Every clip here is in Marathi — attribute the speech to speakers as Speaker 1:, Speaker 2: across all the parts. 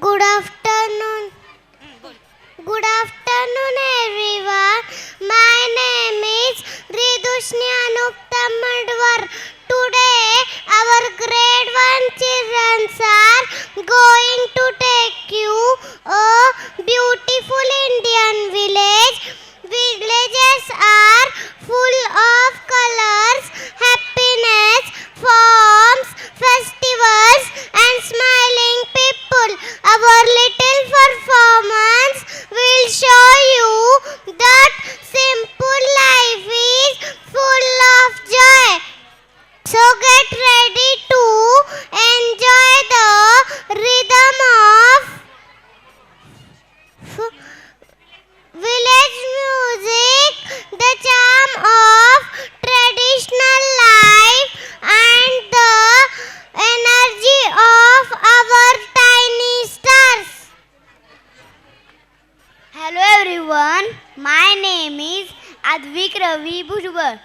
Speaker 1: Good afternoon. Good afternoon, everyone. My name is Ridushni Anuptam Madwar. Today, our grade 1 children are going to take you a beautiful Indian village. Villages are full of colors, happiness, farms, festivals, and smiling people. Our little performance will show you that simple life is full of joy. So get ready to enjoy the rhythm of village music, the charm of traditional life, and the energy of our tiny stars. Hello everyone, my name is Advik Ravi Bhujbal.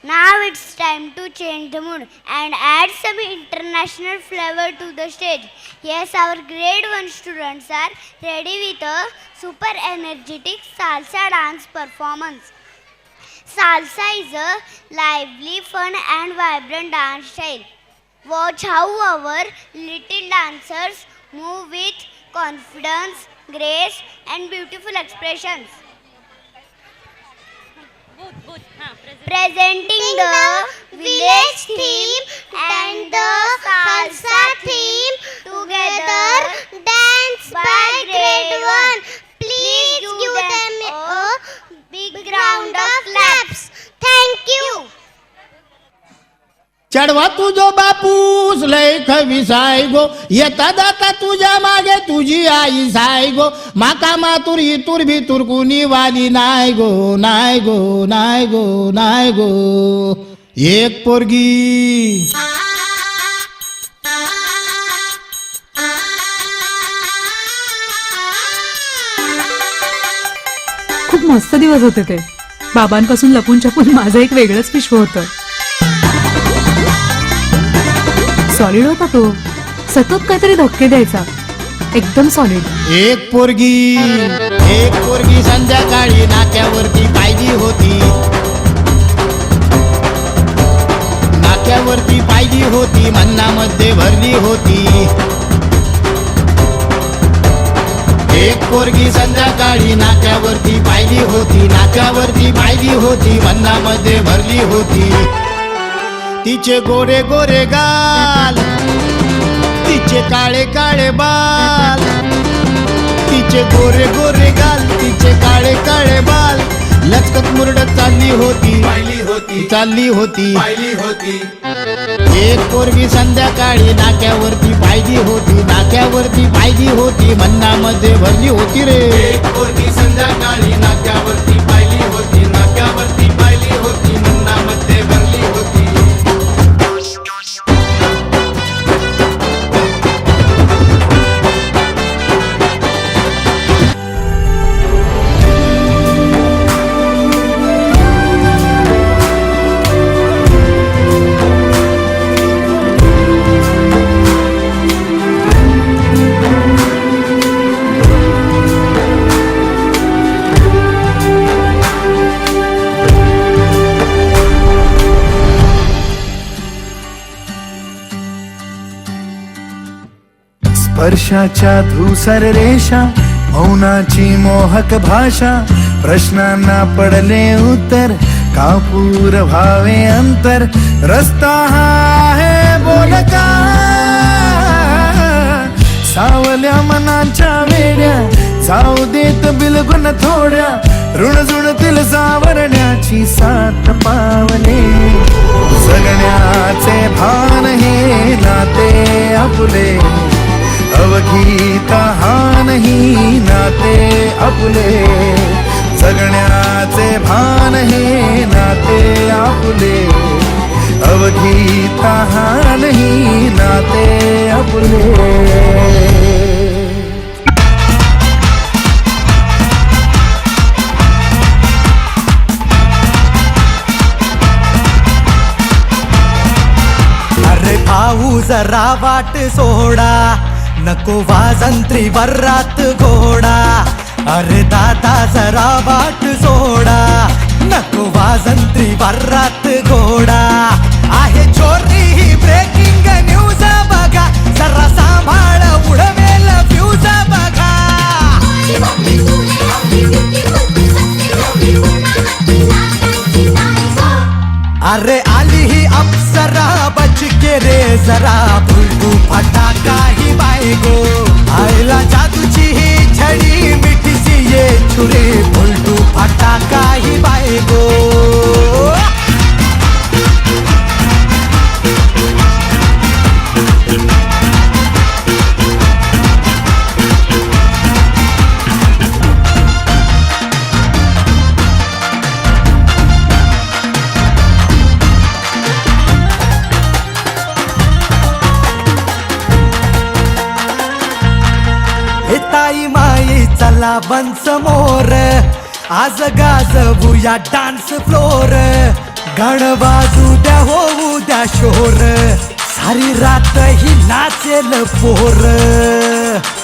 Speaker 1: Now it's time to change the mood and add some international flavor to the stage. Yes, our grade 1 students are ready with a super energetic salsa dance performance. Salsa is a lively, fun and vibrant dance style. Watch how our little dancers move with confidence, grace and beautiful expressions. Presenting the village theme and the salsa theme together, dance by grade 1. Please give them a big round of claps. Thank you.
Speaker 2: चढवा तुझो बापूस लय खविसाय गो, येता जाता तुझ्या मागे तुझी आई साय गो, माका मातुर इतुर भितुर कुणी वाली नाय गो, नाय गो, नाय गो, नाय गो. एक पोरगी
Speaker 3: खूप मस्त दिवस होते ते. बाबांपासून लपून छपून माझं एक वेगळंच विश्व होतं. सॉलिड होता तो, सतत काहीतरी धक्के द्यायचा, एकदम सॉलिड.
Speaker 2: एक पोरगी संध्याकाळी नाक्यावरती पाहिली होती, नाक्यावरती पाहिली होती, मन्नामध्ये भरली होती. एक पोरगी संध्याकाळी नाक्यावरती पाहिली होती, नाक्यावरती पाहिली होती, मन्नामध्ये भरली होती. तिचे गोरे गोरे गाल, तिचे काळे काळे बाल, तिचे गोरे गोरे गाल, तिचे काळे काळे बाल, लचकत मुरडत चालली होती, चालली होती. एक पोरगी संध्याकाळी नाक्यावरती पाहिली होती, नाक्यावरती पाहिली होती, मन्नामध्ये भरली होती रे.
Speaker 4: एक पोरगी संध्याकाळी नाक्यावरती पाहिली होती, नाक्यावरती पाहिली होती, मन्नामध्ये भरली होती.
Speaker 5: स्पर्शाच्या धूसर रेषा, मौनाची मोहक भाषा, प्रश्नांना पडले उत्तर, कापूर भावे अंतर, रस्ता हा आहे बोलका, सावल्या मनाच्या वेड्या, जाऊ देत बिलगुन थोड्या, ऋणझुणतील सावरण्याची सात पावले, जगण्याचे भान हे नाते आपुले, अवघी तहान ही नाते आपुले, जगण्याचे भान हे नाते आपुले, अवघी तहान ही नाते आपुले.
Speaker 6: अरे भाऊ जरा वाट सोडा, नको वाजंत्री वर्रात घोडा अरे दादा जरा बाट सोडा नको वाजंत्री वर्रात घोडा आहे चोरी ही ब्रेकिंग न्यूज बघा जरा सांभाळ उडवेल फ्यूज बघा अरे आली ही अप्सरा बच के रे जरा फुलटू फटाका ही बायगो आयला जादूची ही छडी मिठीची ये छुरे फुलटू फटाका ही बायगो ताई माई चला बंच मोर आज गाजवूया डान्स फ्लोर गण वाजू द्या होऊ द्या शोर सारी रात ही नाचेल पोर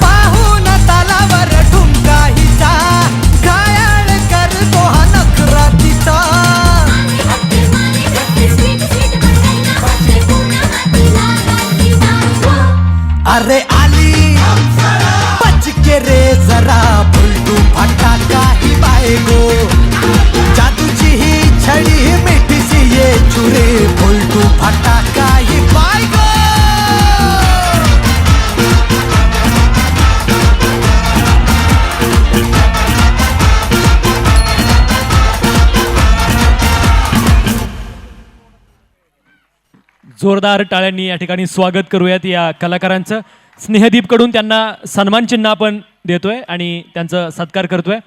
Speaker 6: पाहून तालावर ठुमका हिचा घायाळ करतो हा नखरा तिचा अरे आली के रे जरा फुलटू फटाका ही बायगो जादूची ही छडी मिठीची ये चुरे फुलटू फटाका ही बायगो
Speaker 7: जोरदार टाळ्यांनी या ठिकाणी स्वागत करूयात या कलाकारांचं. स्नेहदीपकडून त्यांना सन्मान चिन्ह आपण देतोय आणि त्यांचा सत्कार करतोय.